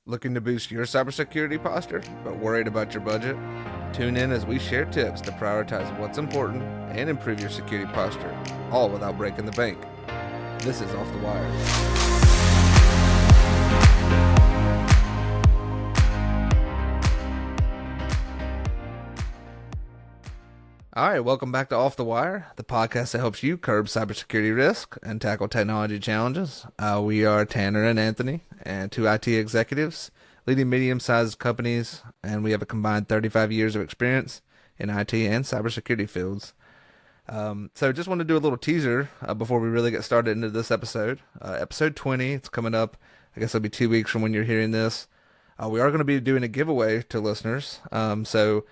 Looking to boost your cybersecurity posture, but worried about your budget? Tune in as we share tips to prioritize what's important and improve your security posture, all without breaking the bank. This is Off the Wire. All right, welcome back to Off the Wire, the podcast that helps you curb cybersecurity risk and tackle technology challenges. We are Tanner and Anthony, and two IT executives leading medium-sized companies, and we have a combined 35 years of experience in IT and cybersecurity fields. So just want to do a little teaser before we really get started into this episode. Episode 20, it's coming up. I guess it'll be 2 weeks from when you're hearing this. We are going to be doing a giveaway to listeners. So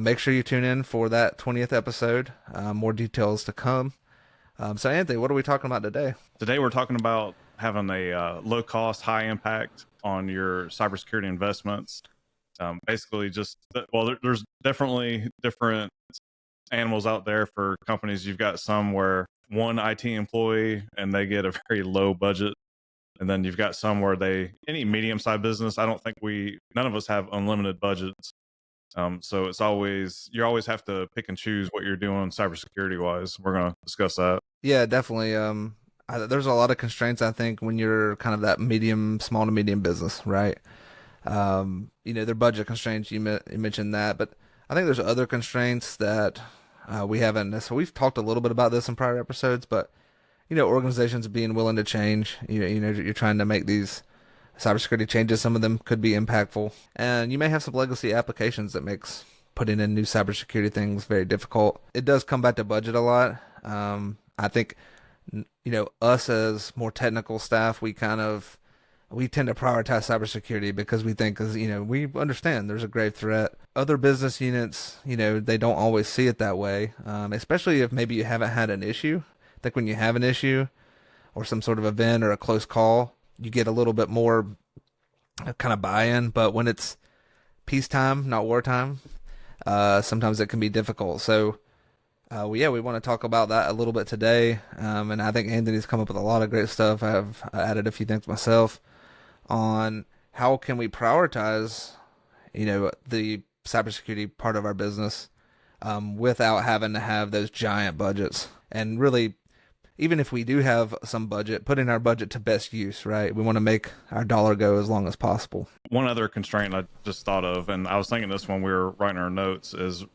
make sure you tune in for that 20th episode. More details to come. So Anthony, what are we talking about today? Today we're talking about having a low cost, high impact on your cybersecurity investments. Basically there's definitely different animals out there for companies. You've got some where one IT employee and they get a very low budget. And then you've got some where any medium-sized business, I don't think none of us have unlimited budgets. So you always have to pick and choose what you're doing cybersecurity wise. We're going to discuss that. Yeah, definitely. There's a lot of constraints, I think, when you're kind of that small to medium business, right? Their budget constraints, you mentioned that, but I think there's other constraints that we haven't. So we've talked a little bit about this in prior episodes, but organizations being willing to change. You're trying to make these cybersecurity changes. Some of them could be impactful, and you may have some legacy applications that makes putting in new cybersecurity things very difficult. It does come back to budget a lot. I think us as more technical staff, we tend to prioritize cybersecurity because we think, we understand there's a grave threat. Other business units, they don't always see it that way, especially if maybe you haven't had an issue. I think when you have an issue or some sort of event or a close call, you get a little bit more kind of buy-in. But when it's peacetime, not wartime, sometimes it can be difficult. So, we want to talk about that a little bit today. And I think Anthony's come up with a lot of great stuff. I've added a few things myself on how can we prioritize, the cybersecurity part of our business without having to have those giant budgets. And really, even if we do have some budget, putting our budget to best use, right? We want to make our dollar go as long as possible. One other constraint I just thought of, and I was thinking this when we were writing our notes, is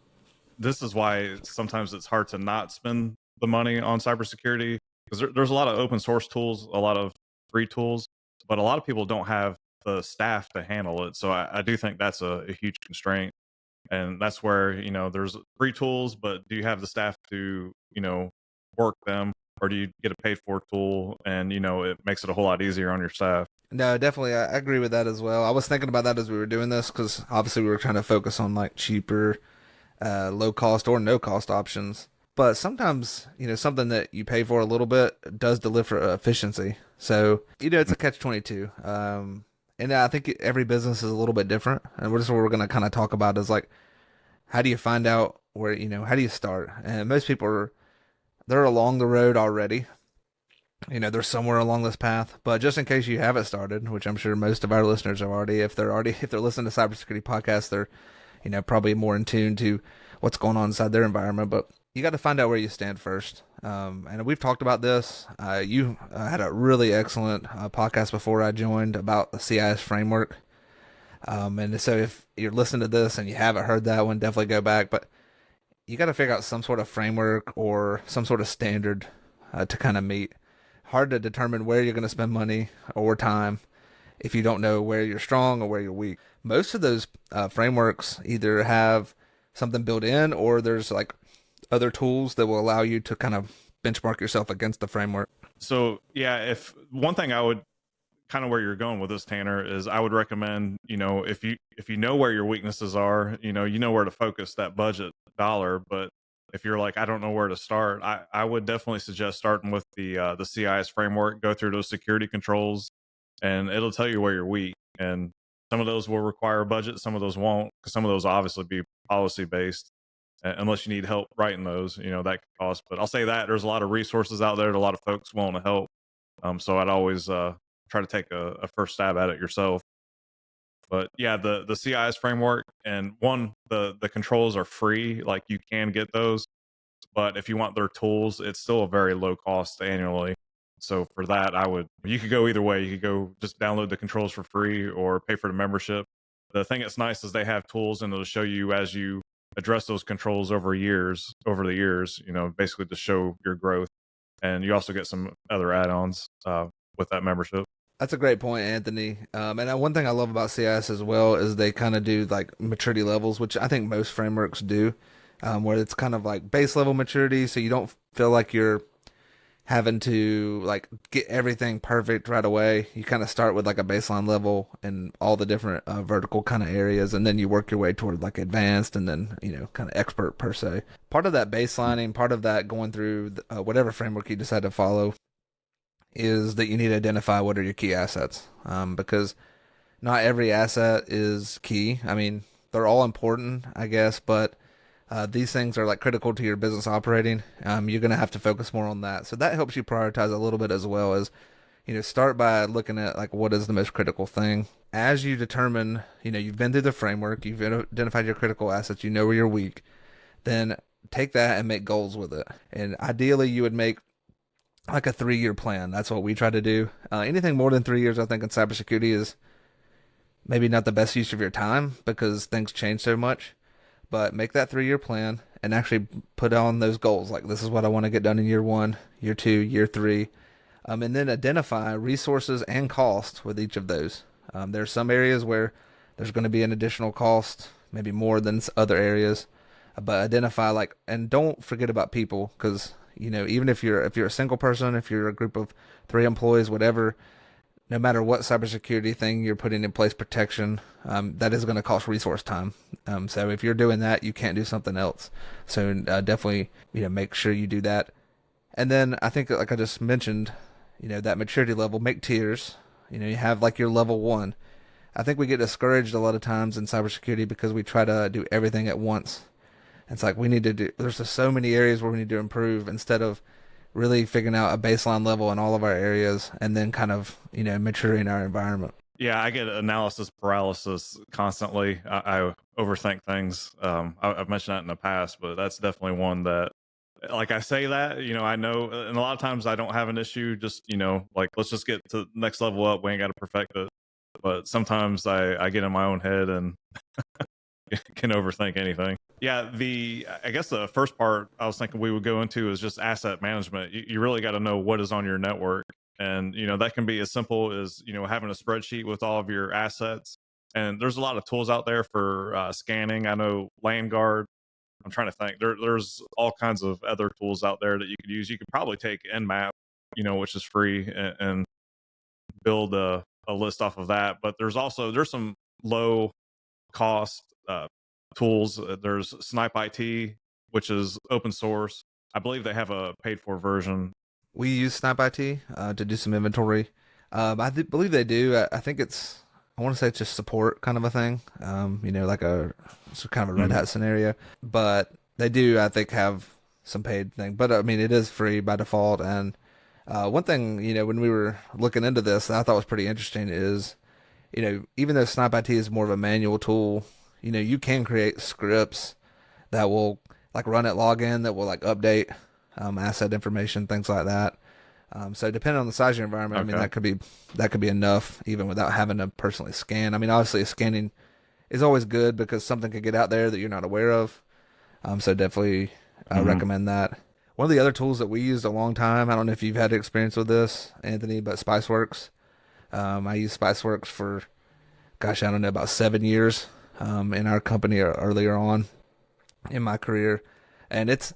this is why sometimes it's hard to not spend the money on cybersecurity, because there's a lot of open source tools, a lot of free tools, but a lot of people don't have the staff to handle it. So I do think that's a huge constraint. And that's where, there's free tools, but do you have the staff to, work them? Or do you get a paid for tool and, it makes it a whole lot easier on your staff? No, definitely. I agree with that as well. I was thinking about that as we were doing this because obviously we were trying to focus on like cheaper, low cost or no cost options. But sometimes, something that you pay for a little bit does deliver efficiency. So, it's a catch-22. And I think every business is a little bit different. And what we're going to kind of talk about is like, how do you find out where, how do you start? And most people they're along the road already. They're somewhere along this path. But just in case you haven't started, which I'm sure most of our listeners are already, if they're listening to cybersecurity podcasts, they're, probably more in tune to what's going on inside their environment. But you got to find out where you stand first. And we've talked about this. You had a really excellent podcast before I joined about the CIS framework. And so if you're listening to this and you haven't heard that one, definitely go back. But you got to figure out some sort of framework or some sort of standard to kind of meet. Hard to determine where you're going to spend money or time if you don't know where you're strong or where you're weak. Most of those frameworks either have something built in or there's like other tools that will allow you to kind of benchmark yourself against the framework. So yeah, if one thing I would kind of where you're going with this, Tanner, is I would recommend, if you know where your weaknesses are, you know where to focus that budget dollar. But if you're like, I don't know where to start, I would definitely suggest starting with the CIS framework. Go through those security controls, and it'll tell you where you're weak. And some of those will require a budget, some of those won't, because some of those will obviously be policy based. Unless you need help writing those, that could cost. But I'll say that there's a lot of resources out there, a lot of folks willing to help. So I'd always try to take a first stab at it yourself. But yeah, the CIS framework, and one, the controls are free, like you can get those, but if you want their tools, it's still a very low cost annually. So for that, you could go either way. You could go just download the controls for free or pay for the membership. The thing that's nice is they have tools and it'll show you as you address those controls over the years, basically to show your growth. And you also get some other add-ons with that membership. That's a great point, Anthony. And one thing I love about CIS as well is they kind of do like maturity levels, which I think most frameworks do, where it's kind of like base level maturity, so you don't feel like you're having to like get everything perfect right away. You kind of start with like a baseline level and all the different vertical kind of areas, and then you work your way toward like advanced and then, kind of expert per se. Part of that baselining, part of that going through whatever framework you decide to follow is that you need to identify what are your key assets, because not every asset is key. I mean, they're all important, I guess, but these things are like critical to your business operating. You're going to have to focus more on that. So that helps you prioritize a little bit as well as, start by looking at like what is the most critical thing. As you determine, you've been through the framework, you've identified your critical assets, you know where you're weak, then take that and make goals with it. And ideally, you would make like a 3 year plan. That's what we try to do. Anything more than 3 years, I think, in cybersecurity is maybe not the best use of your time because things change so much. But make that 3 year plan and actually put on those goals. Like, this is what I want to get done in year one, year two, year three. And then identify resources and cost with each of those. There are some areas where there's going to be an additional cost, maybe more than other areas. But identify like, and don't forget about people because even if you're a single person, if you're a group of 3 employees, whatever, no matter what cybersecurity thing you're putting in place, protection, that is going to cost resource time. So if you're doing that, you can't do something else. So definitely, make sure you do that. And then I think, like I just mentioned, that maturity level, make tiers. You have like your level one. I think we get discouraged a lot of times in cybersecurity because we try to do everything at once. It's like we need to do. There's just so many areas where we need to improve instead of really figuring out a baseline level in all of our areas and then kind of maturing our environment. Yeah, I get analysis paralysis constantly. I overthink things. I've mentioned that in the past, but that's definitely one that, like, I say that, I know, and a lot of times I don't have an issue. Just, like, let's just get to the next level up. We ain't got to perfect it. But sometimes I get in my own head and can overthink anything. Yeah, I guess the first part I was thinking we would go into is just asset management. You really got to know what is on your network, and that can be as simple as having a spreadsheet with all of your assets. And there's a lot of tools out there for scanning. I know LandGuard. I'm trying to think. There's all kinds of other tools out there that you could use. You could probably take Nmap, which is free, and build a list off of that. But there's some low cost tools. There's Snipe IT, which is open source. I believe they have a paid for version. We use Snap IT to do some inventory. Believe they do. I think I want to say it's just support kind of a thing. Like it's kind of a Red Mhm. Hat scenario. But they do, I think, have some paid thing. But I mean, it is free by default. And one thing, when we were looking into this, that I thought was pretty interesting is, even though Snap IT is more of a manual tool, you can create scripts that will like run at login that will like update asset information, things like that. So depending on the size of your environment, I mean Okay. that could be enough even without having to personally scan. I mean, obviously scanning is always good because something could get out there that you're not aware of. So definitely Hmm. recommend that. One of the other tools that we used a long time, I don't know if you've had experience with this, Anthony, but SpiceWorks. I used SpiceWorks for, gosh, I don't know, about 7 years in our company earlier on in my career. And it's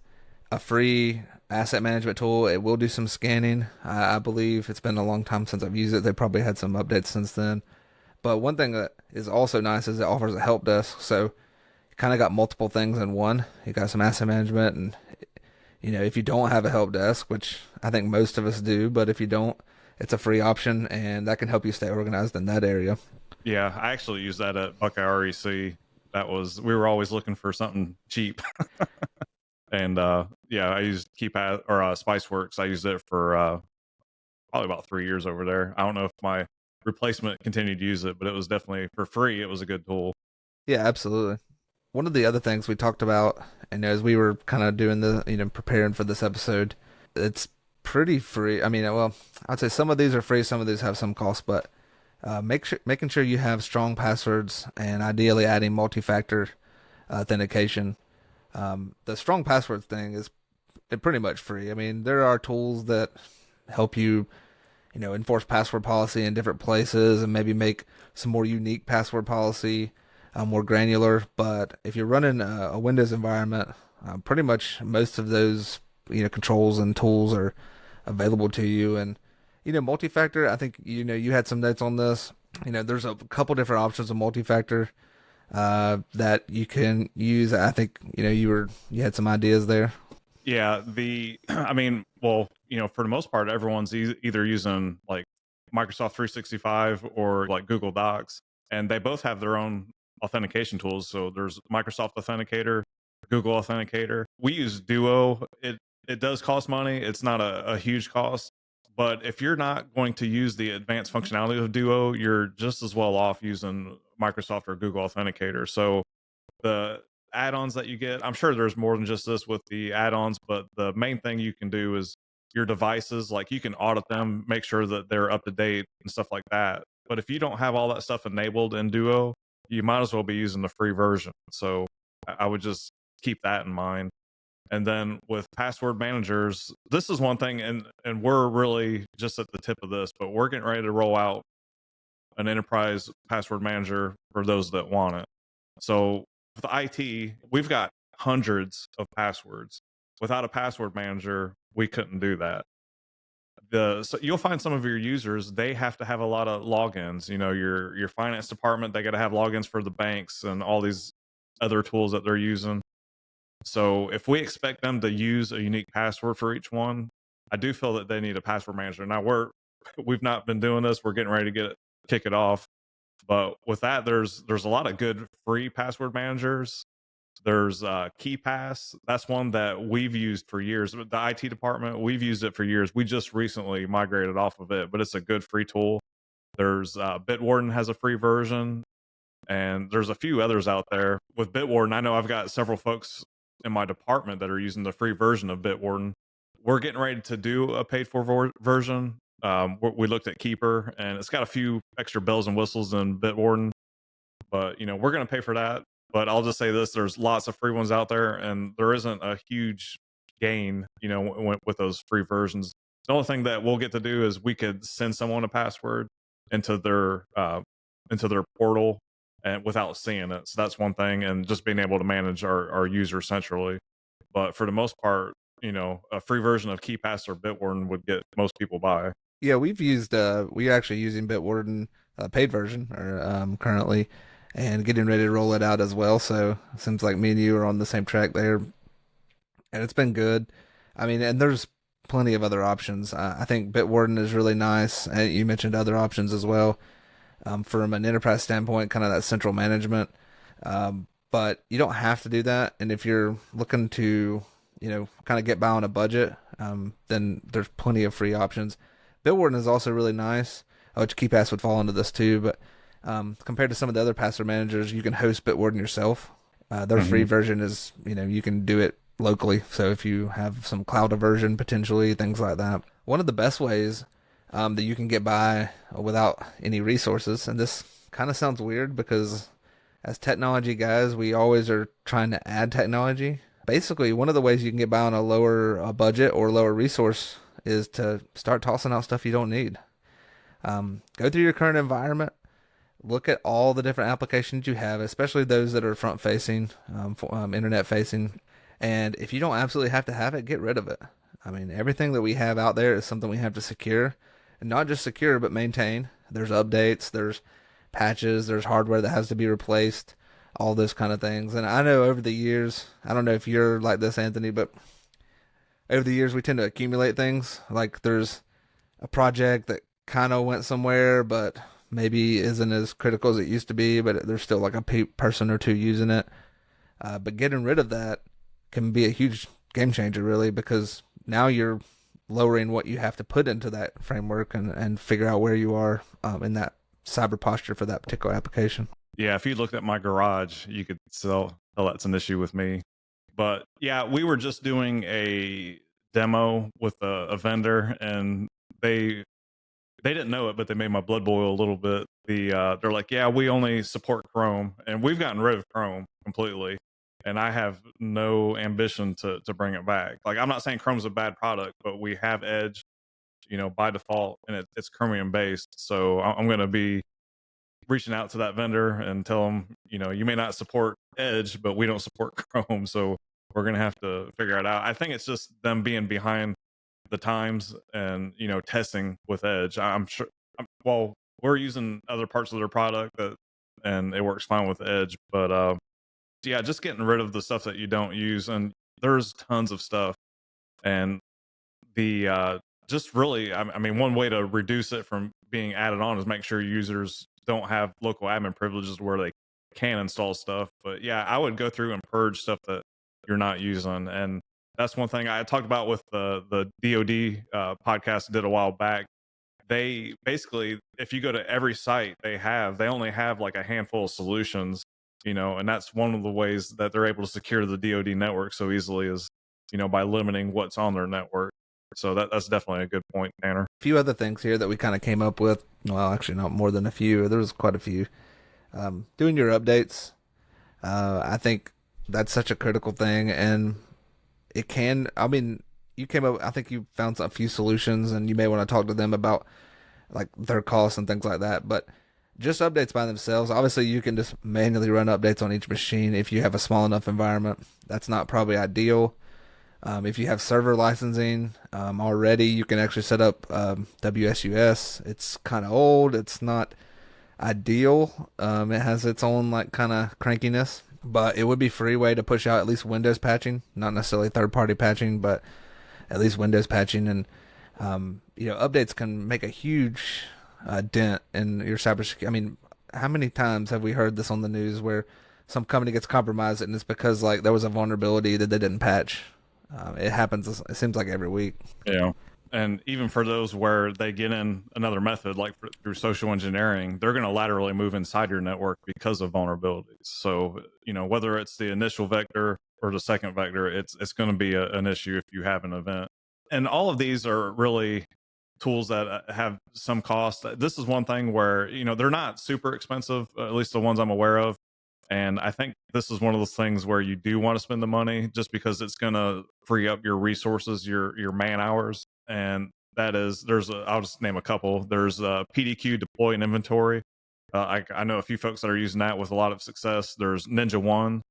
a free asset management tool. It will do some scanning. I believe it's been a long time since I've used it. They probably had some updates since then. But one thing that is also nice is it offers a help desk. So you kind of got multiple things in one. You got some asset management, and if you don't have a help desk, which I think most of us do, but if you don't, it's a free option, and that can help you stay organized in that area. Yeah, I actually use that at Buckeye REC. We were always looking for something cheap. And yeah, I used Spiceworks. I used it for probably about 3 years over there. I don't know if my replacement continued to use it, but it was definitely for free. It was a good tool. Yeah, absolutely. One of the other things we talked about, and as we were kind of doing the, preparing for this episode, it's pretty free. I mean, well, I'd say some of these are free, some of these have some cost, but making sure you have strong passwords and ideally adding multi-factor authentication. The strong password thing is pretty much free. I mean, there are tools that help you, enforce password policy in different places and maybe make some more unique password policy more granular. But if you're running a Windows environment, pretty much most of those, controls and tools are available to you. And, multi-factor, I think, you had some notes on this. There's a couple different options of multi-factor that you can use. I think, you had some ideas there. Yeah, the I mean, well, for the most part, everyone's either using like Microsoft 365 or like Google Docs, and they both have their own authentication tools. So there's Microsoft Authenticator, Google Authenticator. We use Duo. It does cost money. It's not a huge cost, but if you're not going to use the advanced functionality of Duo, you're just as well off using Microsoft or Google Authenticator. So the add-ons that you get, I'm sure there's more than just this with the add-ons, but the main thing you can do is your devices, like you can audit them, make sure that they're up to date and stuff like that. But if you don't have all that stuff enabled in Duo, you might as well be using the free version. So I would just keep that in mind. And then with password managers, this is one thing, and we're really just at the tip of this, but we're getting ready to roll out an enterprise password manager for those that want it. So with IT, we've got hundreds of passwords. Without a password manager, we couldn't do that. So you'll find some of your users, they have to have a lot of logins. Your finance department, they got to have logins for the banks and all these other tools that they're using. So if we expect them to use a unique password for each one, I do feel that they need a password manager. Now we've not been doing this. We're getting ready to kick it off. But with that, there's a lot of good free password managers. There's KeyPass. That's one that we've used for years. The IT department, we've used it for years. We just recently migrated off of it, but it's a good free tool. There's Bitwarden has a free version, and there's a few others out there. With Bitwarden, I know I've got several folks in my department that are using the free version of Bitwarden. We're getting ready to do a paid for version. We looked at Keeper, and it's got a few extra bells and whistles than Bitwarden, but we're going to pay for that. But I'll just say this: there's lots of free ones out there, and there isn't a huge gain, with those free versions. The only thing that we'll get to do is we could send someone a password into their portal and without seeing it. So that's one thing, and just being able to manage our users centrally. But for the most part, a free version of KeyPass or Bitwarden would get most people by. Yeah, we're actually using Bitwarden paid version or currently, and getting ready to roll it out as well. So it seems like me and you are on the same track there, and it's been good. I mean, and there's plenty of other options. I think Bitwarden is really nice, and you mentioned other options as well. From an enterprise standpoint, kind of that central management. But you don't have to do that. And if you're looking to, kind of get by on a budget, then there's plenty of free options. Bitwarden is also really nice, which KeyPass would fall into this too. But compared to some of the other password managers, you can host Bitwarden yourself. Their free version is, you can do it locally. So if you have some cloud aversion potentially, things like that. One of the best ways that you can get by without any resources. And this kind of sounds weird because as technology guys, we always are trying to add technology. Basically, one of the ways you can get by on a lower budget or lower resource is to start tossing out stuff you don't need. Go through your current environment, look at all the different applications you have, especially those that are front facing, internet facing. And if you don't absolutely have to have it, get rid of it. I mean, everything that we have out there is something we have to secure. And not just secure, but maintain. There's updates, there's patches, there's hardware that has to be replaced, all those kind of things. And I know over the years, I don't know if you're like this, Anthony, but over the years we tend to accumulate things. Like there's a project that kind of went somewhere, but maybe isn't as critical as it used to be, but there's still like a person or two using it. But getting rid of that can be a huge game changer, really, because now you're lowering what you have to put into that framework and figure out where you are in that cyber posture for that particular application. Yeah, if you looked at my garage, you could tell that's an issue with me. But yeah, we were just doing a demo with a vendor, and they they didn't know it, but they made my blood boil a little bit. They're like, yeah, we only support Chrome, and we've gotten rid of Chrome completely. And I have no ambition to bring it back. Like, I'm not saying Chrome's a bad product, but we have Edge, by default, and it's Chromium based. So I'm going to be reaching out to that vendor and tell them, you may not support Edge, but we don't support Chrome. So we're going to have to figure it out. I think it's just them being behind the times and, testing with Edge. I'm sure, well, we're using other parts of their product and it works fine with Edge. But yeah, just getting rid of the stuff that you don't use. And there's tons of stuff. And the just really, I mean, one way to reduce it from being added on is make sure users don't have local admin privileges where they can install stuff. But yeah, I would go through and purge stuff that you're not using. And that's one thing I talked about with the DoD podcast I did a while back. They basically, if you go to every site they only have like a handful of solutions, and that's one of the ways that they're able to secure the DoD network so easily is, by limiting what's on their network. So that's definitely a good point, Tanner. A few other things here that we kind of came up with. Well, actually, not more than a few. There was quite a few. Doing your updates, I think that's such a critical thing, and it can. I mean, you came up. I think you found a few solutions, and you may want to talk to them about like their costs and things like that. But just updates by themselves. Obviously, you can just manually run updates on each machine if you have a small enough environment. That's not probably ideal. If you have server licensing already, you can actually set up WSUS. It's kind of old. It's not ideal. It has its own like kind of crankiness, but it would be a free way to push out at least Windows patching, not necessarily third-party patching, but at least Windows patching. And updates can make a huge dent in your cybersecurity. I mean, how many times have we heard this on the news where some company gets compromised and it's because like there was a vulnerability that they didn't patch? It happens. It seems like every week. Yeah. And even for those where they get in another method, like through social engineering, they're going to laterally move inside your network because of vulnerabilities. So, whether it's the initial vector or the second vector, it's going to be an issue if you have an event. And all of these are really tools that have some cost. This is one thing where, they're not super expensive, at least the ones I'm aware of. And I think this is one of those things where you do want to spend the money just because it's going to free up your resources, your man hours. And that is, I'll just name a couple. There's PDQ, deploy and inventory. I know a few folks that are using that with a lot of success. There's Ninja One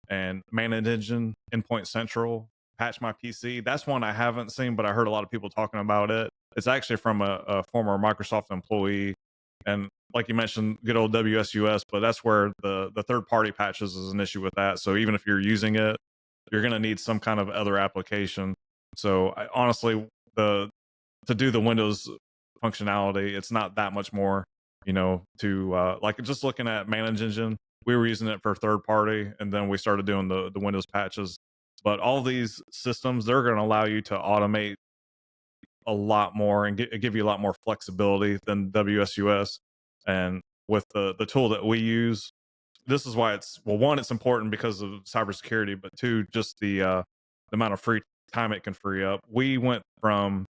and Manage Engine, Endpoint Central, Patch My PC. That's one I haven't seen, but I heard a lot of people talking about it. It's actually from a former Microsoft employee. And like you mentioned, good old WSUS, but that's where the third party patches is an issue with that. So even if you're using it, you're going to need some kind of other application. So honestly, to do the Windows functionality, it's not that much more, to like just looking at Manage Engine, we were using it for third party, and then we started doing the Windows patches. But all these systems, they're going to allow you to automate a lot more and give you a lot more flexibility than WSUS. And with the tool that we use, this is why one, it's important because of cybersecurity, but two, just the amount of free time it can free up. We went from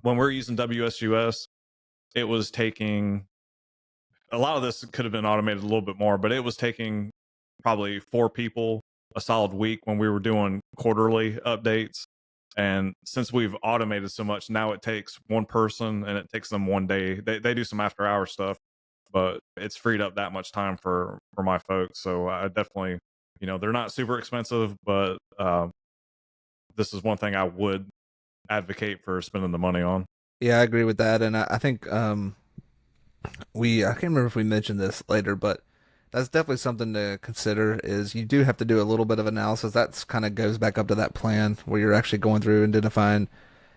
when we're using WSUS, it was taking a lot of this could have been automated a little bit more, but it was taking probably 4 people a solid week when we were doing quarterly updates. And since we've automated so much, now it takes one person and it takes them one day. They do some after hour stuff, but it's freed up that much time for my folks. So I definitely, they're not super expensive, but this is one thing I would advocate for spending the money on. Yeah, I agree with that, and I think I can't remember if we mentioned this later, but that's definitely something to consider. Is you do have to do a little bit of analysis. That's kind of goes back up to that plan where you're actually going through and identifying,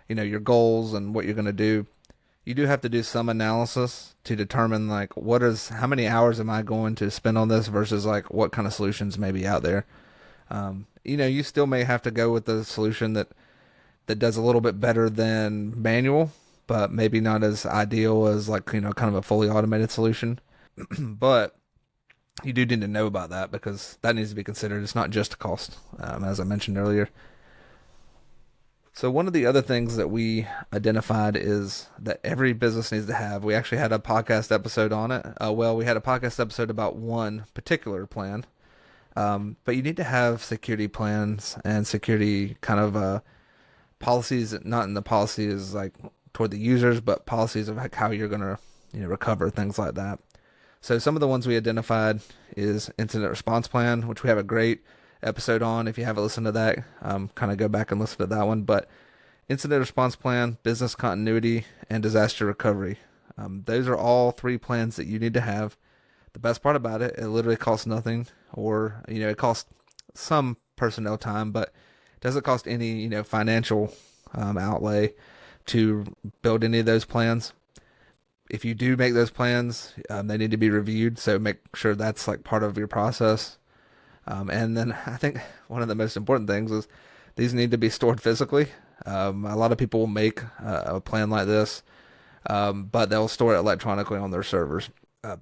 your goals and what you're going to do. You do have to do some analysis to determine like how many hours am I going to spend on this versus like what kind of solutions may be out there. You still may have to go with the solution that that does a little bit better than manual, but maybe not as ideal as like, kind of a fully automated solution. But you do need to know about that because that needs to be considered. It's not just a cost, as I mentioned earlier. So one of the other things that we identified is that every business needs to have. We actually had a podcast episode on it. We had a podcast episode about one particular plan, but you need to have security plans and security kind of policies. Not in the policies like toward the users, but policies of like how you're gonna recover things like that. So some of the ones we identified is incident response plan, which we have a great episode on. If you haven't listened to that, kind of go back and listen to that one. But incident response plan, business continuity, and disaster recovery. Those are all three plans that you need to have. The best part about it, it literally costs nothing, or it costs some personnel time, but it doesn't cost any financial outlay to build any of those plans. If you do make those plans, they need to be reviewed. So make sure that's like part of your process. And then I think one of the most important things is these need to be stored physically. A lot of people will make a plan like this, but they'll store it electronically on their servers.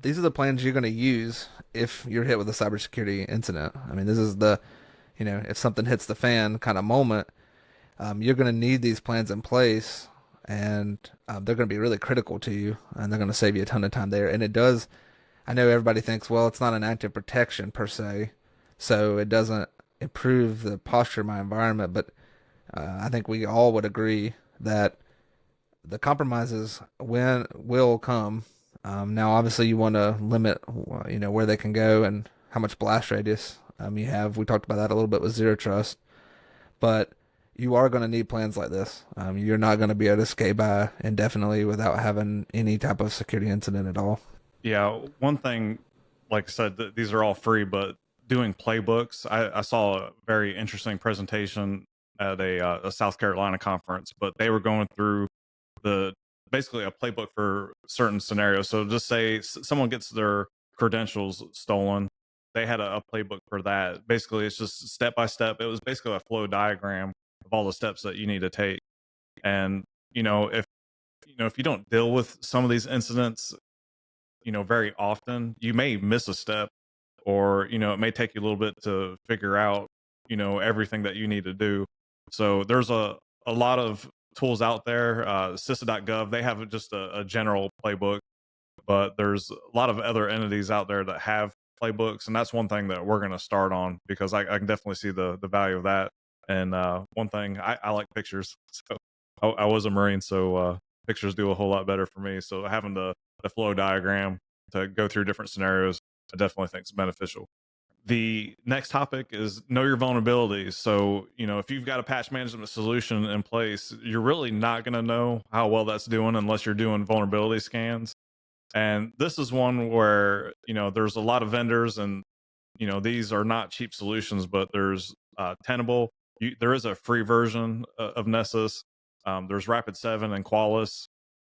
These are the plans you're going to use if you're hit with a cybersecurity incident. I mean, this is if something hits the fan kind of moment, you're going to need these plans in place, and they're going to be really critical to you, and they're going to save you a ton of time there. And it does, I know everybody thinks, well, it's not an active protection per se, so it doesn't improve the posture of my environment, but I think we all would agree that the compromises will come. Now, obviously, you want to limit, where they can go and how much blast radius you have. We talked about that a little bit with zero trust, but you are going to need plans like this. You're not going to be able to skate by indefinitely without having any type of security incident at all. Yeah, one thing, like I said, these are all free, but doing playbooks, I saw a very interesting presentation at a South Carolina conference, but they were going through the basically a playbook for certain scenarios. So just say someone gets their credentials stolen, they had a playbook for that. Basically, it's just step by step. It was basically a flow diagram of all the steps that you need to take. And if you don't deal with some of these incidents, very often, you may miss a step, or it may take you a little bit to figure out everything that you need to do. So there's a lot of tools out there. CISA.gov, they have just a general playbook, but there's a lot of other entities out there that have playbooks, and that's one thing that we're going to start on, because I can definitely see the value of that. And one thing, I like pictures, so I was a Marine, so pictures do a whole lot better for me. So having the flow diagram to go through different scenarios, I definitely think is beneficial. The next topic is know your vulnerabilities. So, if you've got a patch management solution in place, you're really not going to know how well that's doing unless you're doing vulnerability scans. And this is one where, there's a lot of vendors, and, these are not cheap solutions, but there's Tenable. There is a free version of Nessus. There's Rapid7 and Qualys.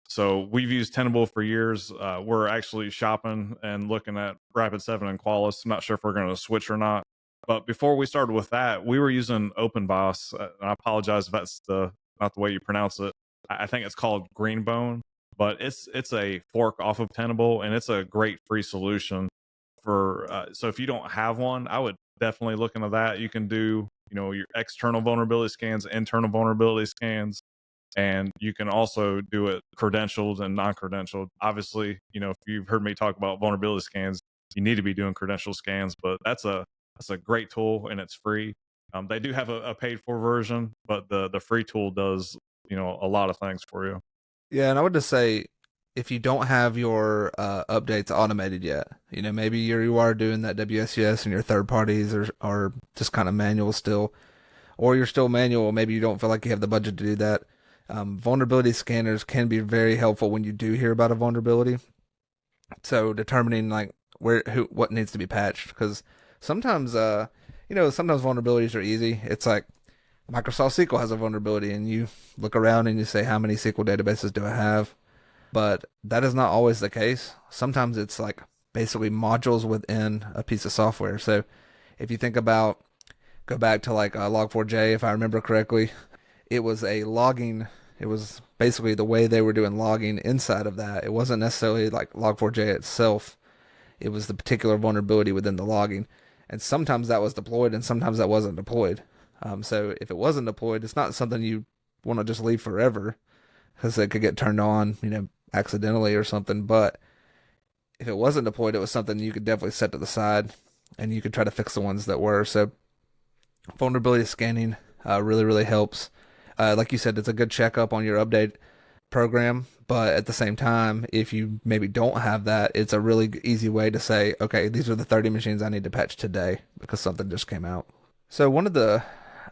So we've used Tenable for years. We're actually shopping and looking at Rapid7 and Qualys. I'm not sure if we're going to switch or not. But before we started with that, we were using OpenBoss. I apologize if that's not the way you pronounce it. I think it's called Greenbone, but it's a fork off of Tenable, and it's a great free solution for. So if you don't have one, I would definitely look into that. You can do your external vulnerability scans, internal vulnerability scans, and you can also do it credentialed and non-credentialed. Obviously, if you've heard me talk about vulnerability scans, you need to be doing credential scans, but that's a great tool, and it's free. They do have a paid for version, but the free tool does a lot of things for you. Yeah, and I would just say if you don't have your updates automated yet, maybe you are doing that WSUS and your third parties are just kind of manual still, or you're still manual. Maybe you don't feel like you have the budget to do that. Vulnerability scanners can be very helpful when you do hear about a vulnerability. So determining like what needs to be patched, because sometimes sometimes vulnerabilities are easy. It's like Microsoft SQL has a vulnerability, and you look around and you say, how many SQL databases do I have? But that is not always the case. Sometimes it's like basically modules within a piece of software. So if you think about, go back to like Log4j, if I remember correctly, it was a logging. It was basically the way they were doing logging inside of that. It wasn't necessarily like Log4j itself. It was the particular vulnerability within the logging. And sometimes that was deployed and sometimes that wasn't deployed. So if it wasn't deployed, it's not something you want to just leave forever because it could get turned on, accidentally or something. But if it wasn't deployed, it was something you could definitely set to the side and you could try to fix the ones that were. So vulnerability scanning really, really helps. Like you said, it's a good checkup on your update program, but at the same time, if you maybe don't have that, it's a really easy way to say, okay, these are the 30 machines I need to patch today because something just came out. So one of the,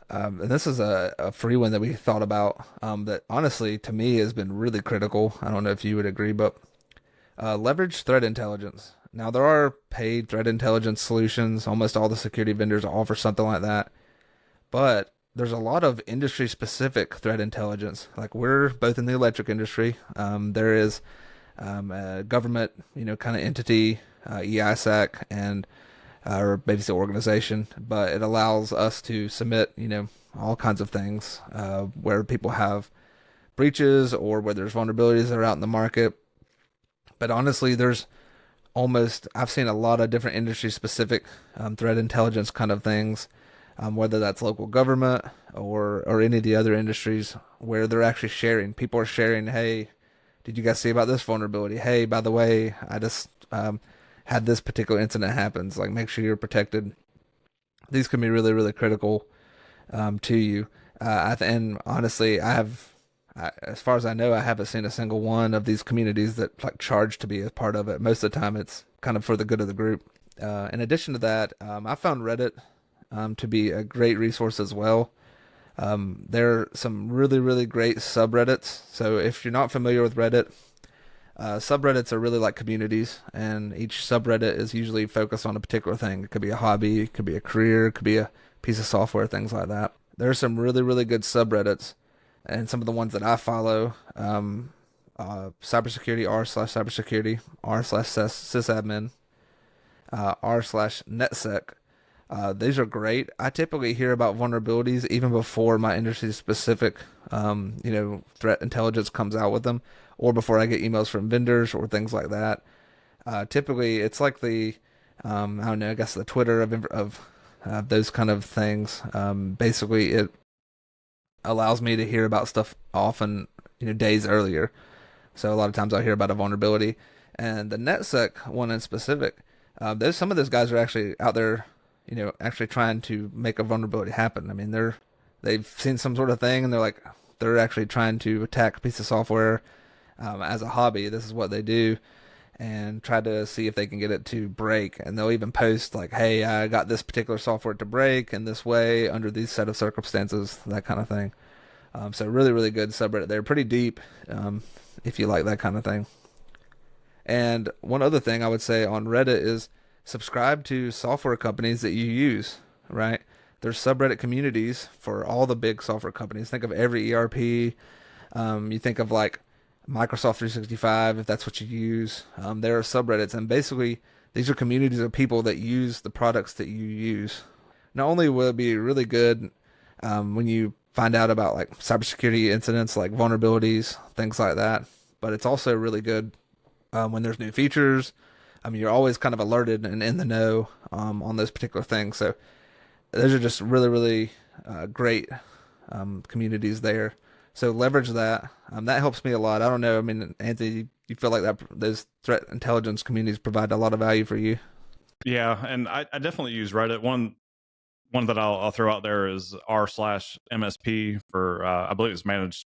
and this is a free one that we thought about that honestly to me has been really critical. I don't know if you would agree, but leverage threat intelligence. Now there are paid threat intelligence solutions. Almost all the security vendors offer something like that. But there's a lot of industry specific threat intelligence. Like we're both in the electric industry. There is a government, kind of entity, EISAC, and or maybe it's the organization, but it allows us to submit, all kinds of things where people have breaches or where there's vulnerabilities that are out in the market. But honestly, I've seen a lot of different industry specific threat intelligence kind of things, whether that's local government or any of the other industries where they're actually sharing. People are sharing, hey, did you guys see about this vulnerability? Hey, by the way, I just had this particular incident happens. Like, make sure you're protected. These can be really, really critical to you. And honestly, as far as I know, I haven't seen a single one of these communities that like charge to be a part of it. Most of the time, it's kind of for the good of the group. In addition to that, I found Reddit to be a great resource as well. There are some really, really great subreddits. So if you're not familiar with Reddit, subreddits are really like communities, and each subreddit is usually focused on a particular thing. It could be a hobby, it could be a career, it could be a piece of software, things like that. There are some really, really good subreddits, and some of the ones that I follow, cybersecurity r/cybersecurity r/sysadmin r/netsec. These are great. I typically hear about vulnerabilities even before my industry specific, threat intelligence comes out with them, or before I get emails from vendors or things like that. Typically, it's like I don't know, I guess the Twitter of those kind of things. Basically, it allows me to hear about stuff often, days earlier. So a lot of times I'll hear about a vulnerability, and the NetSec one in specific. There's some of those guys are actually out there, actually trying to make a vulnerability happen. I mean, they've seen some sort of thing and they're actually trying to attack a piece of software as a hobby. This is what they do, and try to see if they can get it to break. And they'll even post like, "Hey, I got this particular software to break in this way under these set of circumstances," that kind of thing. So really, really good subreddit. They're pretty deep if you like that kind of thing. And one other thing I would say on Reddit is subscribe to software companies that you use, right? There's subreddit communities for all the big software companies. Think of every ERP. You think of like Microsoft 365, if that's what you use. There are subreddits, and basically these are communities of people that use the products that you use. Not only will it be really good when you find out about like cybersecurity incidents, like vulnerabilities, things like that, but it's also really good when there's new features. I mean, you're always kind of alerted and in the know on those particular things. So those are just really, really great communities there. So leverage that. That helps me a lot. I don't know. I mean, Anthony, you feel like that those threat intelligence communities provide a lot of value for you? Yeah, and I definitely use Reddit. One that I'll throw out there is r/MSP for I believe it's managed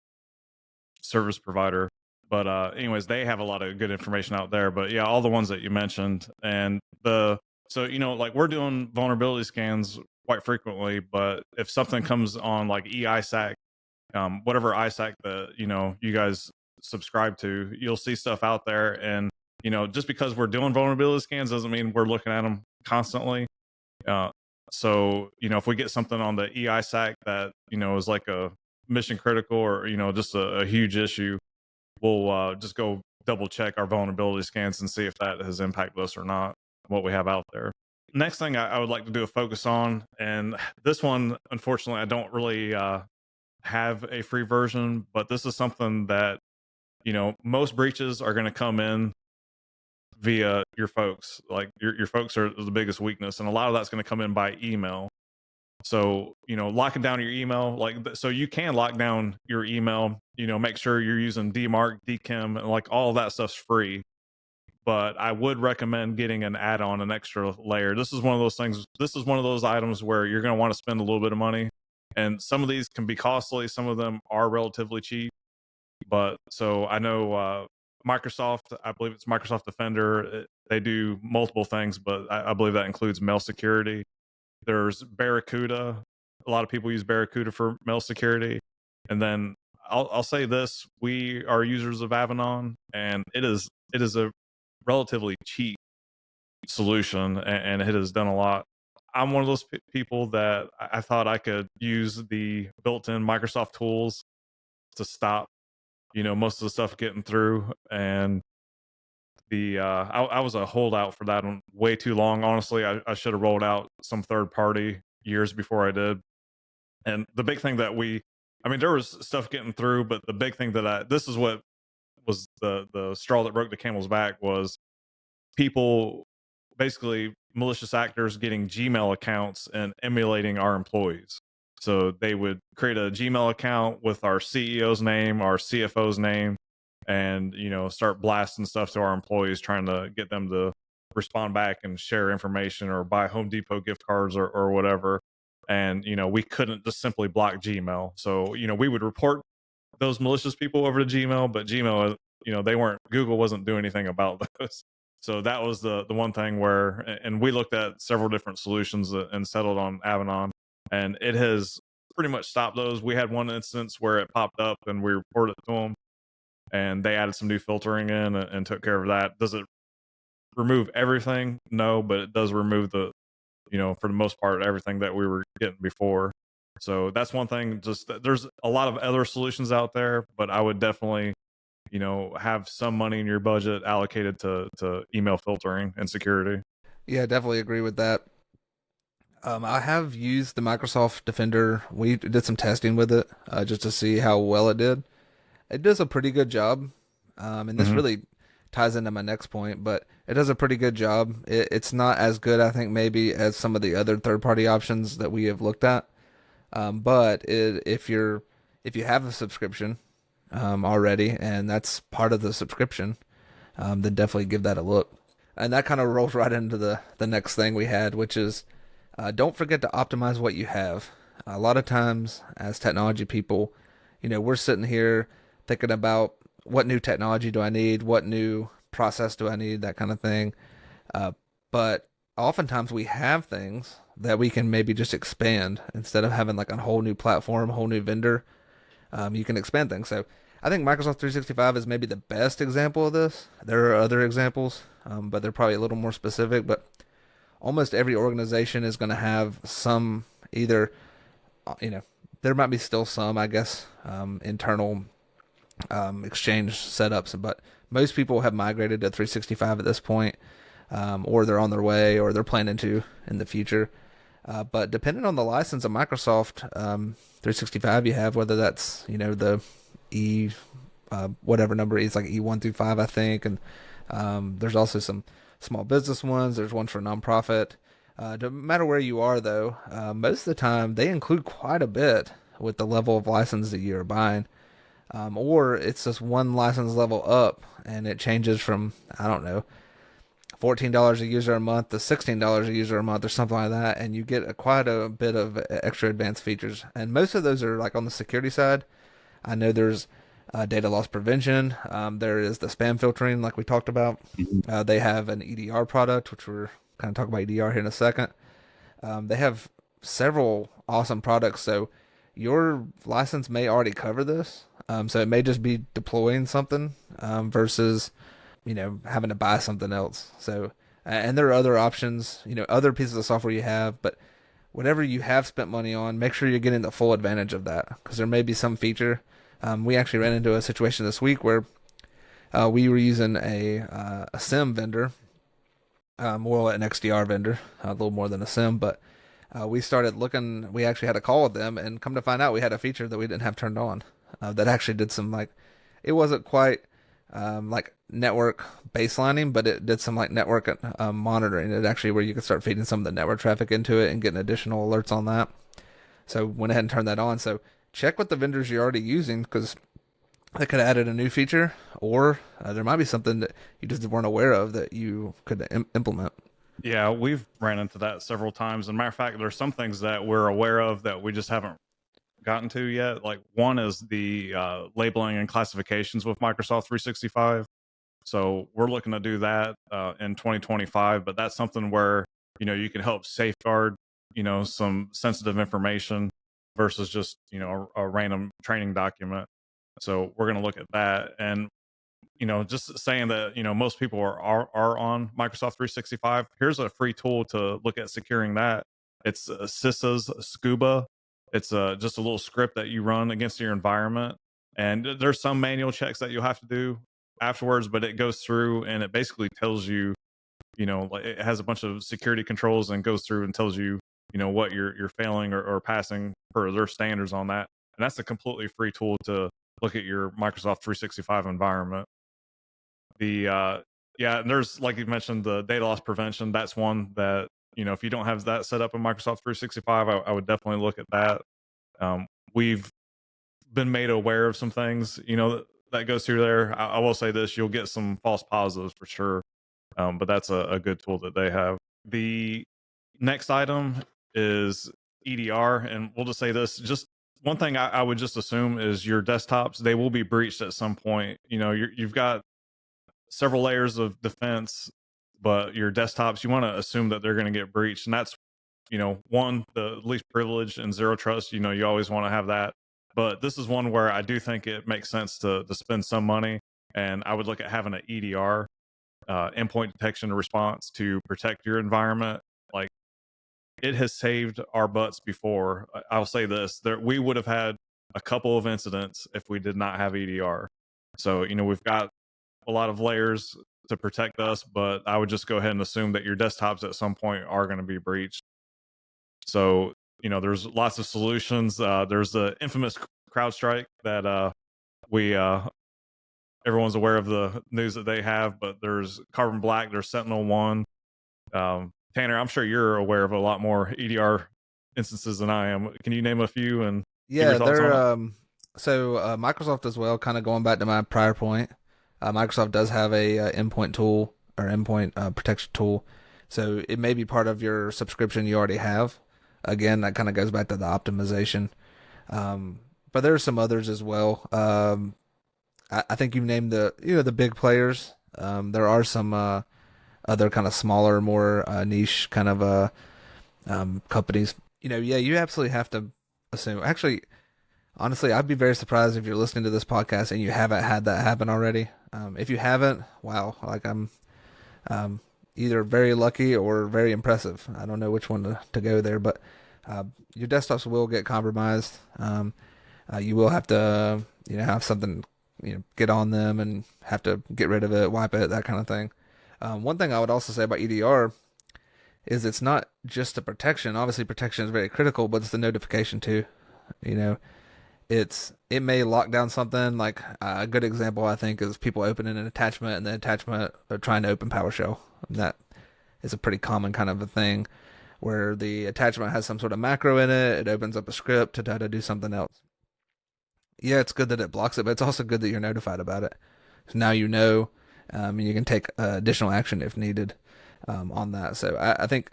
service provider. But anyways, they have a lot of good information out there. But yeah, all the ones that you mentioned, and like we're doing vulnerability scans quite frequently. But if something comes on like EISAC, whatever ISAC that you guys subscribe to, you'll see stuff out there. And just because we're doing vulnerability scans doesn't mean we're looking at them constantly. Uh, so if we get something on the EISAC that is like a mission critical or just a huge issue, we'll just go double check our vulnerability scans and see if that has impacted us or not, what we have out there. Next thing I would like to do a focus on, and this one, unfortunately, I don't really have a free version, but this is something that, most breaches are going to come in via your folks. Like your folks are the biggest weakness, and a lot of that's going to come in by email. So, locking down your email, so you can lock down your email, make sure you're using DMARC, DKIM, and like all of that stuff's free. But I would recommend getting an add-on, an extra layer. This is one of those things. This is one of those items where you're going to want to spend a little bit of money, and some of these can be costly. Some of them are relatively cheap. But so I know Microsoft, I believe it's Microsoft Defender. They do multiple things, but I believe that includes mail security. There's Barracuda. A lot of people use Barracuda for mail security. And then I'll say this: we are users of Avanon, and it is a relatively cheap solution, and it has done a lot. I'm one of those people that I thought I could use the built-in Microsoft tools to stop, most of the stuff getting through. And I was a holdout for that one way too long. Honestly, I should have rolled out some third party years before I did. And the big thing that I mean, there was stuff getting through, but the big thing this is what was the straw that broke the camel's back, was people, basically malicious actors, getting Gmail accounts and emulating our employees. So they would create a Gmail account with our CEO's name, our CFO's name, and start blasting stuff to our employees, trying to get them to respond back and share information or buy Home Depot gift cards or whatever. And we couldn't just simply block Gmail. So we would report those malicious people over to Gmail, but Gmail, Google wasn't doing anything about those. So that was the one thing where, and we looked at several different solutions and settled on Avanon, and it has pretty much stopped those. We had one instance where it popped up and we reported it to them, and they added some new filtering in and took care of that. Does it remove everything? No, but it does remove for the most part, everything that we were getting before. So that's one thing. Just there's a lot of other solutions out there, but I would definitely have some money in your budget allocated to email filtering and security. Yeah, definitely agree with that. I have used the Microsoft Defender. We did some testing with it just to see how well it did. It does a pretty good job. And this Hmm. really ties into my next point, but it does a pretty good job. It's not as good, I think, maybe as some of the other third-party options that we have looked at. If you have a subscription already, and that's part of the subscription, then definitely give that a look. And that kind of rolls right into the next thing we had, which is don't forget to optimize what you have. A lot of times, as technology people, we're sitting here thinking about what new technology do I need, what new process do I need, that kind of thing. But oftentimes we have things that we can maybe just expand instead of having like a whole new platform, a whole new vendor. You can expand things. So I think Microsoft 365 is maybe the best example of this. There are other examples, but they're probably a little more specific. But almost every organization is going to have some either, you know, there might be still some, I guess, internal exchange setups, but most people have migrated to 365 at this point, or they're on their way, or they're planning to in the future. But depending on the license of Microsoft 365 you have, whether that's the E whatever number is like E1 through 5, I think, and there's also some small business ones. There's one for nonprofit. No matter where you are, though, most of the time they include quite a bit with the level of license that you're buying. Or it's just one license level up, and it changes from, I don't know, $14 a user a month to $16 a user a month or something like that, and you get quite a bit of extra advanced features. And most of those are like on the security side. I know there's data loss prevention. There is the spam filtering, like we talked about. They have an EDR product, which we're kind of talking about EDR here in a second. They have several awesome products. So your license may already cover this. So it may just be deploying something versus having to buy something else. So and there are other options, other pieces of software you have, but whatever you have spent money on, make sure you're getting the full advantage of that because there may be some feature. We actually ran into a situation this week where we were using a SIM vendor, well, an XDR vendor, a little more than a SIM, but We started looking. We actually had a call with them, and come to find out, we had a feature that we didn't have turned on that actually did some like it wasn't quite like network baselining, but it did some like network monitoring. It actually where you could start feeding some of the network traffic into it and getting additional alerts on that. So went ahead and turned that on. So check with the vendors you're already using because they could have added a new feature, or there might be something that you just weren't aware of that you could implement. Yeah, we've ran into that several times. And matter of fact, there's some things that we're aware of that we just haven't gotten to yet. Like one is the labeling and classifications with Microsoft 365. So we're looking to do that in 2025. But that's something where you can help safeguard some sensitive information versus just a random training document. So we're going to look at that. And just saying that most people are on Microsoft 365. Here's a free tool to look at securing that. It's CISA's Scuba. It's just a little script that you run against your environment, and there's some manual checks that you'll have to do afterwards. But it goes through and it basically tells you, like it has a bunch of security controls and goes through and tells you, what you're failing or passing per their standards on that. And that's a completely free tool to look at your Microsoft 365 environment. The yeah, and there's, like you mentioned, the data loss prevention. That's one that if you don't have that set up in Microsoft 365, I would definitely look at that. We've been made aware of some things that goes through there. I will say this: you'll get some false positives for sure, but that's a good tool that they have. The next item is EDR, and we'll just say this: just one thing I would just assume is your desktops, they will be breached at some point. You've got several layers of defense, but your desktops, you want to assume that they're going to get breached. And that's, one, the least privilege and zero trust, you always want to have that. But this is one where I do think it makes sense to spend some money. And I would look at having an EDR, endpoint detection and response, to protect your environment. Like, it has saved our butts before. I'll say this: there, we would have had a couple of incidents if we did not have EDR. So, we've got a lot of layers to protect us, but I would just go ahead and assume that your desktops at some point are going to be breached. So, there's lots of solutions. There's the infamous CrowdStrike that we everyone's aware of the news that they have, but there's Carbon Black, there's Sentinel One. Tanner, I'm sure you're aware of a lot more EDR instances than I am. Can you name a few and give your Yeah, thoughts they're on it? Microsoft as well. Kind of going back to my prior point, Microsoft does have a endpoint tool or endpoint protection tool, so it may be part of your subscription you already have. Again, that kind of goes back to the optimization. But there are some others as well. I think you've named the big players. There are some other kind of smaller, more niche kind of companies. Yeah, you absolutely have to assume. Actually, honestly, I'd be very surprised if you're listening to this podcast and you haven't had that happen already. If you haven't, wow, like I'm um, either very lucky or very impressive. I don't know which one to go there, but your desktops will get compromised. You will have to, have something, get on them and have to get rid of it, wipe it, that kind of thing. One thing I would also say about EDR is it's not just the protection. Obviously, protection is very critical, but it's the notification too. You know, it may lock down something. Like a good example I think is people opening an attachment and the attachment are trying to open PowerShell. And that is a pretty common kind of a thing where the attachment has some sort of macro in it. It opens up a script to try to do something else. Yeah, it's good that it blocks it, but it's also good that you're notified about it. So now you know, and you can take additional action if needed on that. So I think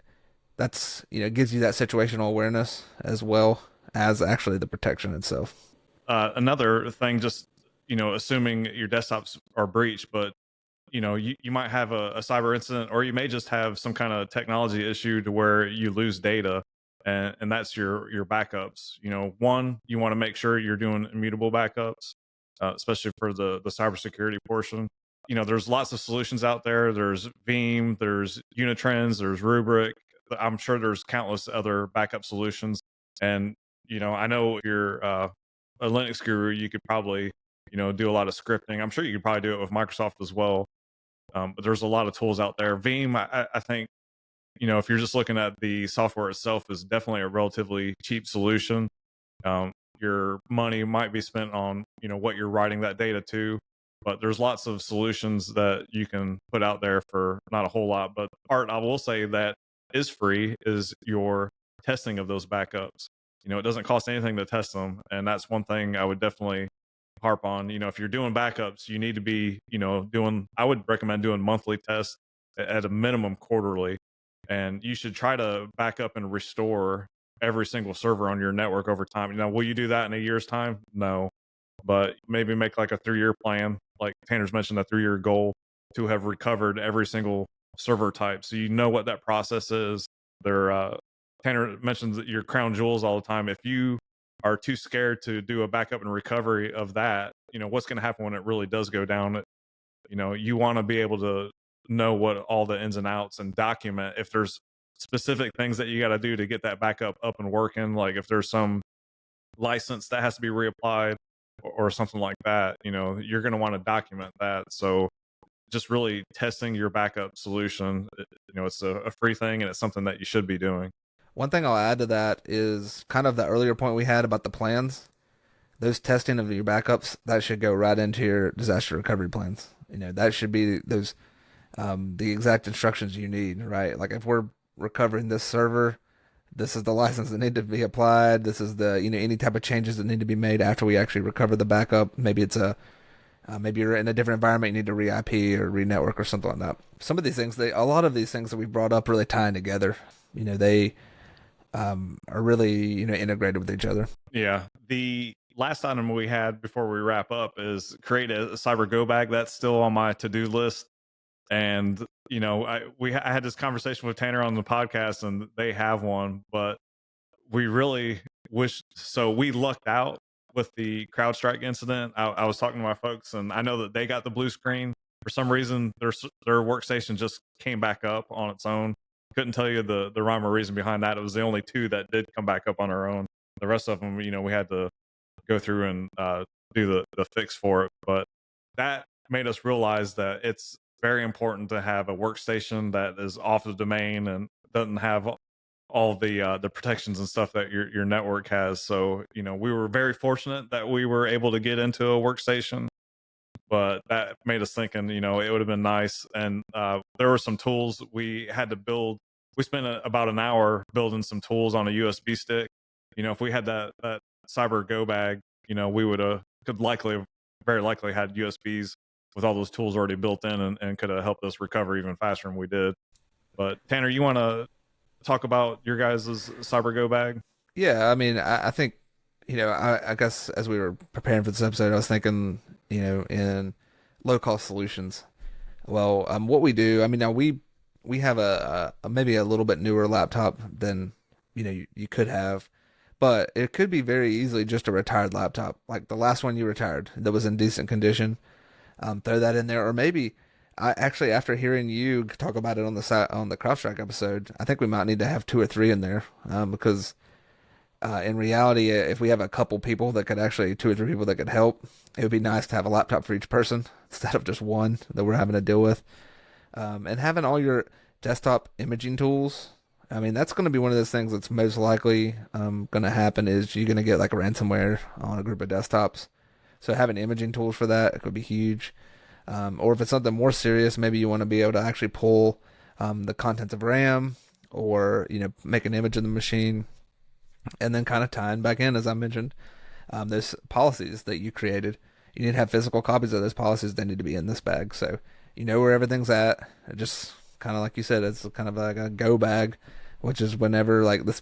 that's gives you that situational awareness as well as actually the protection itself. Another thing, just assuming your desktops are breached, but you might have a cyber incident, or you may just have some kind of technology issue to where you lose data, and that's your backups. One, you want to make sure you're doing immutable backups, especially for the cybersecurity portion. There's lots of solutions out there. There's Veeam, there's Unitrends, there's Rubrik. I'm sure there's countless other backup solutions. And I know if you're a Linux guru, you could probably do a lot of scripting. I'm sure you could probably do it with Microsoft as well. But there's a lot of tools out there. Veeam, I think if you're just looking at the software itself, is definitely a relatively cheap solution. Your money might be spent on what you're writing that data to, but there's lots of solutions that you can put out there for not a whole lot. But the part I will say that is free is your testing of those backups. It doesn't cost anything to test them, and that's one thing I would definitely harp on. If you're doing backups, you need to be doing, I would recommend doing monthly tests at a minimum quarterly, and you should try to back up and restore every single server on your network over time. Will you do that in a year's time? No, but maybe make like a 3-year plan, like Tanner's mentioned, a 3-year goal to have recovered every single server type, so you know what that process is. There, Tanner mentions that your crown jewels all the time. If you are too scared to do a backup and recovery of that, what's going to happen when it really does go down? You want to be able to know what all the ins and outs and document if there's specific things that you got to do to get that backup up and working. Like if there's some license that has to be reapplied or something like that, you're going to want to document that. So just really testing your backup solution, it's a free thing and it's something that you should be doing. One thing I'll add to that is kind of the earlier point we had about the plans. Those testing of your backups, that should go right into your disaster recovery plans. That should be those the exact instructions you need, right? Like if we're recovering this server, this is the license that need to be applied. This is the any type of changes that need to be made after we actually recover the backup. Maybe it's a maybe you're in a different environment, you need to re-IP or re-network or something like that. Some of these things, a lot of these things that we brought up really tying together. They are really integrated with each other. Yeah. The last item we had before we wrap up is create a cyber go bag. That's still on my to-do list. And I had this conversation with Tanner on the podcast, and they have one, but we really wish. So we lucked out with the CrowdStrike incident. I was talking to my folks, and I know that they got the blue screen for some reason. Their workstation just came back up on its own. Couldn't tell you the rhyme or reason behind that. It was the only two that did come back up on our own. The rest of them, we had to go through and do the fix for it. But that made us realize that it's very important to have a workstation that is off the domain and doesn't have all the protections and stuff that your network has. So we were very fortunate that we were able to get into a workstation, but that made us thinking it would have been nice. And there were some tools we had to build. We spent about an hour building some tools on a USB stick. If we had that cyber go bag, we would have very likely had USBs with all those tools already built in, and could have helped us recover even faster than we did. But Tanner, you want to talk about your guys' cyber go bag? Yeah, I mean, I think, I guess as we were preparing for this episode, I was thinking, in low cost solutions. Well, what we do, I mean, now we have a maybe a little bit newer laptop than you could have, but it could be very easily just a retired laptop, like the last one you retired that was in decent condition. Throw that in there, or maybe I actually, after hearing you talk about it on the CrowdStrike episode, I think we might need to have two or three in there, because in reality, if we have a couple people that could actually, two or three people that could help, it would be nice to have a laptop for each person instead of just one that we're having to deal with. And having all your desktop imaging tools, I mean, that's going to be one of those things that's most likely going to happen is you're going to get like a ransomware on a group of desktops. So having imaging tools for that, it could be huge. Or if it's something more serious, maybe you want to be able to actually pull the contents of RAM, or make an image of the machine, and then kind of tying back in, as I mentioned, those policies that you created. You need to have physical copies of those policies. They need to be in this bag, so you know where everything's at. It just kind of like you said, it's kind of like a go bag, which is whenever like this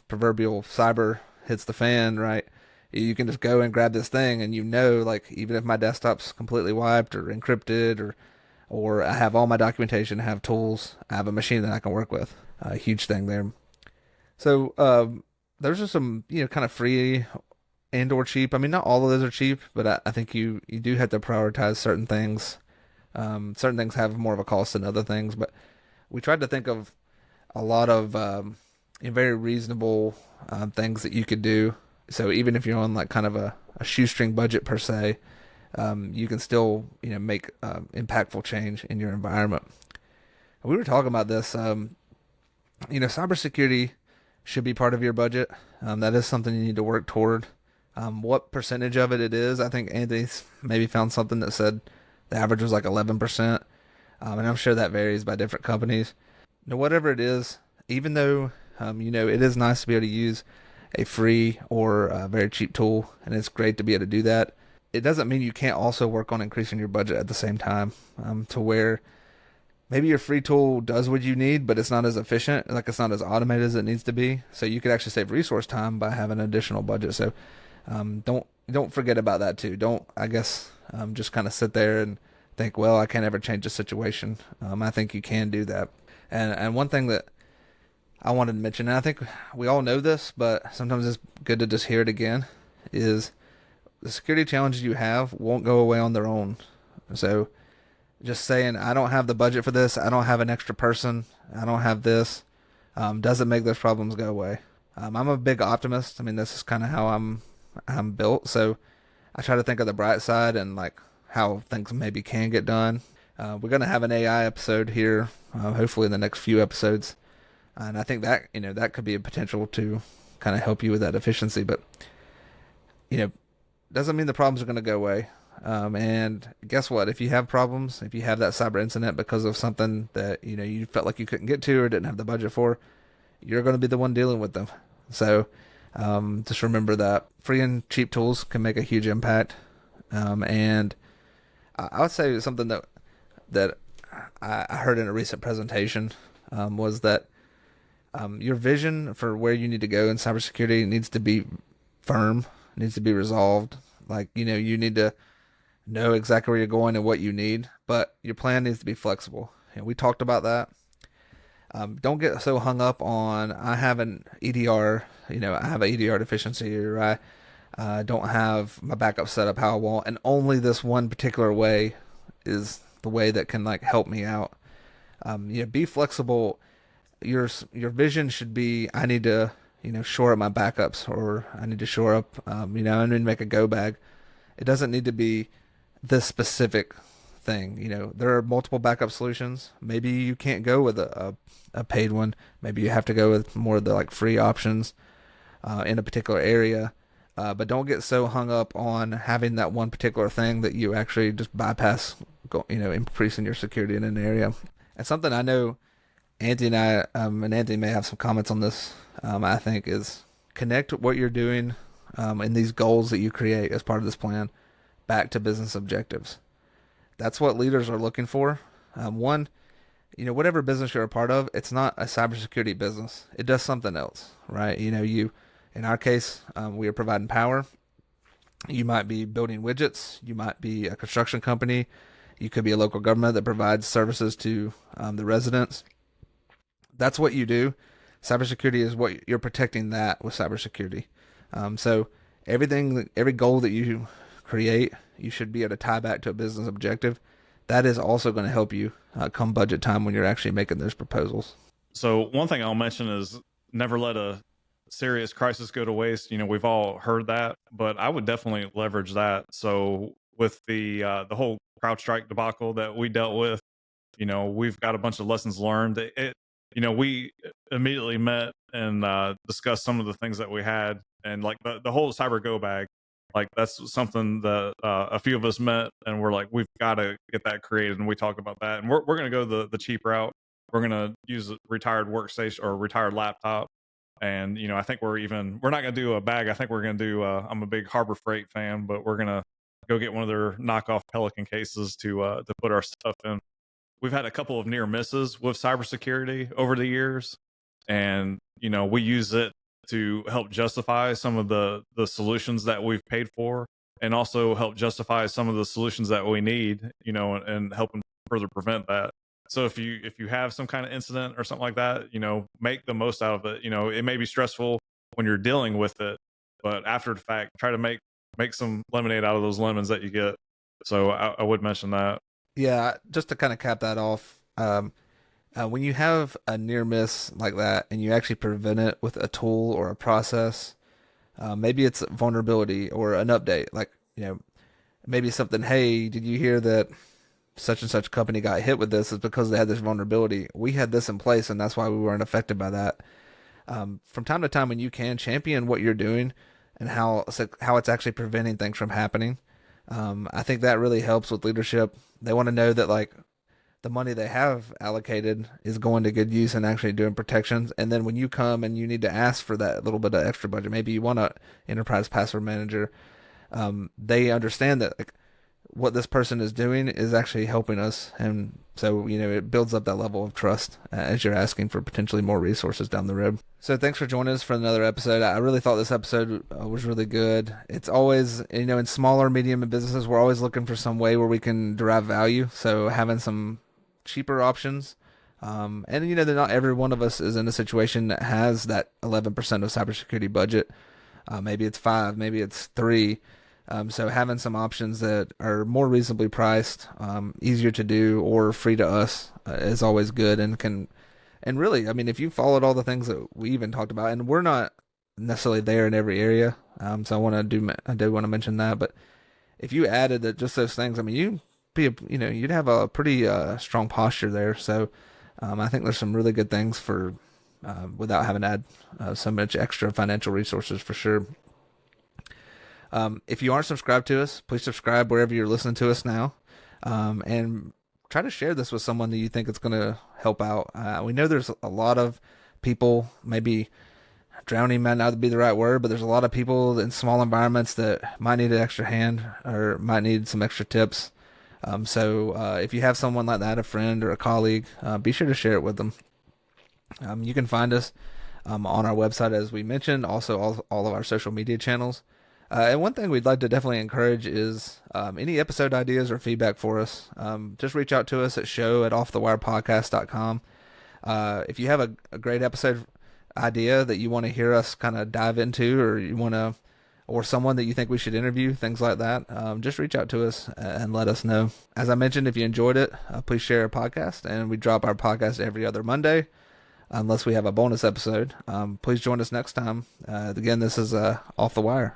proverbial cyber hits the fan, right? You can just go and grab this thing, and like even if my desktop's completely wiped or encrypted, or I have all my documentation, I have tools, I have a machine that I can work with. A huge thing there. So there's just some kind of free and or cheap. I mean, not all of those are cheap, but I think you do have to prioritize certain things. Certain things have more of a cost than other things, but we tried to think of a lot of very reasonable things that you could do. So even if you're on like kind of a shoestring budget per se, you can still make impactful change in your environment. We were talking about this. Cybersecurity should be part of your budget. That is something you need to work toward. What percentage of it is, I think Anthony's maybe found something that said the average was like 11%. And I'm sure that varies by different companies. Whatever it is, even though, it is nice to be able to use a free or a very cheap tool, and it's great to be able to do that. It doesn't mean you can't also work on increasing your budget at the same time, to where maybe your free tool does what you need, but it's not as efficient, like it's not as automated as it needs to be. So you could actually save resource time by having an additional budget. So don't forget about that too. Don't I guess just kind of sit there and think, well, I can't ever change the situation. I think you can do that. And one thing that I wanted to mention, and I think we all know this, but sometimes it's good to just hear it again, is the security challenges you have won't go away on their own. So just saying, I don't have the budget for this, I don't have an extra person, I don't have this, doesn't make those problems go away. I'm a big optimist. I mean, this is kind of how I'm built. So I try to think of the bright side and like how things maybe can get done. We're gonna have an AI episode here, hopefully in the next few episodes, and I think that that could be a potential to kind of help you with that efficiency. But you know, doesn't mean the problems are gonna go away. And guess what? If you have problems, if you have that cyber incident because of something that you felt like you couldn't get to or didn't have the budget for, you're going to be the one dealing with them. So just remember that free and cheap tools can make a huge impact. And I would say something that I heard in a recent presentation was that your vision for where you need to go in cybersecurity needs to be firm, needs to be resolved. Like you need to know exactly where you're going and what you need, but your plan needs to be flexible. And we talked about that. Don't get so hung up on I have an EDR, I have an EDR deficiency, or I don't have my backup set up how I want, and only this one particular way is the way that can like help me out. Be flexible. Your vision should be I need to shore up my backups, or I need to shore up I need to make a go bag. It doesn't need to be this specific thing. There are multiple backup solutions. Maybe you can't go with a paid one. Maybe you have to go with more of the like free options in a particular area. But don't get so hung up on having that one particular thing that you actually just bypass, increasing your security in an area. And something I know Anthony and and Anthony may have some comments on this, I think, is connect what you're doing and these goals that you create as part of this plan back to business objectives. That's what leaders are looking for. One, whatever business you're a part of, it's not a cybersecurity business. It does something else, right? In our case, we are providing power. You might be building widgets. You might be a construction company. You could be a local government that provides services to the residents. That's what you do. Cybersecurity is what you're protecting that with cybersecurity. So every goal that you create, you should be able to tie back to a business objective. That is also going to help you come budget time when you're actually making those proposals. So one thing I'll mention is never let a serious crisis go to waste. We've all heard that, but I would definitely leverage that. So with the whole CrowdStrike debacle that we dealt with, we've got a bunch of lessons learned. We immediately met and discussed some of the things that we had, and like the whole cyber go bag. Like that's something that a few of us met, and we're like, we've got to get that created, and we talk about that, and we're going to go the cheap route. We're going to use a retired workstation or retired laptop, and I think we're not going to do a bag. I think we're going to do. I'm a big Harbor Freight fan, but we're going to go get one of their knockoff Pelican cases to put our stuff in. We've had a couple of near misses with cybersecurity over the years, and we use it to help justify some of the solutions that we've paid for, and also help justify some of the solutions that we need, and helping further prevent that. So if you have some kind of incident or something like that, make the most out of it. It may be stressful when you're dealing with it, but after the fact, try to make some lemonade out of those lemons that you get. So I would mention that. Yeah, just to kind of cap that off, when you have a near miss like that and you actually prevent it with a tool or a process, maybe it's a vulnerability or an update. Like, maybe something, hey, did you hear that such and such company got hit with this is because they had this vulnerability. We had this in place, and that's why we weren't affected by that. From time to time, when you can champion what you're doing and how it's actually preventing things from happening, I think that really helps with leadership. They want to know that like the money they have allocated is going to good use and actually doing protections. And then when you come and you need to ask for that little bit of extra budget, maybe you want a enterprise password manager, they understand that like what this person is doing is actually helping us. And so, it builds up that level of trust as you're asking for potentially more resources down the road. So thanks for joining us for another episode. I really thought this episode was really good. It's always, in smaller, medium businesses, we're always looking for some way where we can derive value. So having some cheaper options. And that not every one of us is in a situation that has that 11% of cybersecurity budget. Maybe it's 5, maybe it's 3. So having some options that are more reasonably priced, easier to do, or free to us is always good and really, I mean, if you followed all the things that we even talked about, and we're not necessarily there in every area, so I do want to mention that, but if you added just those things, I mean, you'd have a pretty strong posture there. So I think there's some really good things for without having to add so much extra financial resources for sure. If you aren't subscribed to us, please subscribe wherever you're listening to us now, and try to share this with someone that you think it's going to help out. We know there's a lot of people, maybe drowning might not be the right word, but there's a lot of people in small environments that might need an extra hand or might need some extra tips. So if you have someone like that, a friend or a colleague, be sure to share it with them. You can find us on our website, as we mentioned, also all of our social media channels. And one thing we'd like to definitely encourage is any episode ideas or feedback for us. Just reach out to us at show@offthewirepodcast.com. If you have a great episode idea that you want to hear us kind of dive into, or someone that you think we should interview, things like that, just reach out to us and let us know. As I mentioned, if you enjoyed it, please share our podcast. And we drop our podcast every other Monday, unless we have a bonus episode. Please join us next time. Again, this is Off the Wire.